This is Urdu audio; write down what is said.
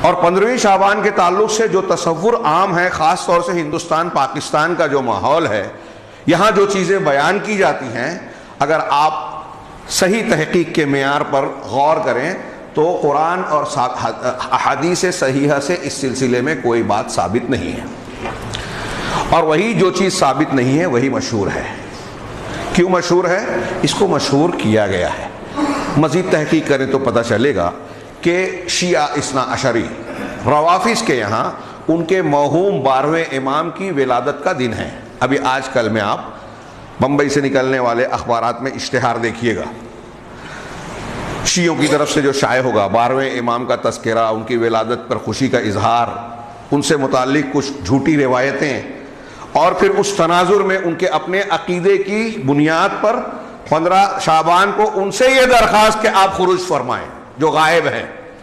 اور 15 شعبان کے تعلق سے جو تصور عام ہے، خاص طور سے ہندوستان پاکستان کا جو ماحول ہے، یہاں جو چیزیں بیان کی جاتی ہیں، اگر آپ صحیح تحقیق کے معیار پر غور کریں تو قرآن اور احادیث صحیحہ سے اس سلسلے میں کوئی بات ثابت نہیں ہے، اور وہی جو چیز ثابت نہیں ہے وہی مشہور ہے۔ کیوں مشہور ہے؟ اس کو مشہور کیا گیا ہے۔ مزید تحقیق کریں تو پتہ چلے گا کہ شیعہ اثنا عشری روافظ کے یہاں ان کے موہوم 12ویں امام کی ولادت کا دن ہے۔ ابھی آج کل میں آپ بمبئی سے نکلنے والے اخبارات میں اشتہار دیکھیے گا، شیعوں کی طرف سے جو شائع ہوگا 12ویں امام کا تذکرہ، ان کی ولادت پر خوشی کا اظہار، ان سے متعلق کچھ جھوٹی روایتیں، اور پھر اس تناظر میں ان کے اپنے عقیدے کی بنیاد پر 15 شعبان کو ان سے یہ درخواست کہ آپ خروج فرمائیں جو غائب ہیں۔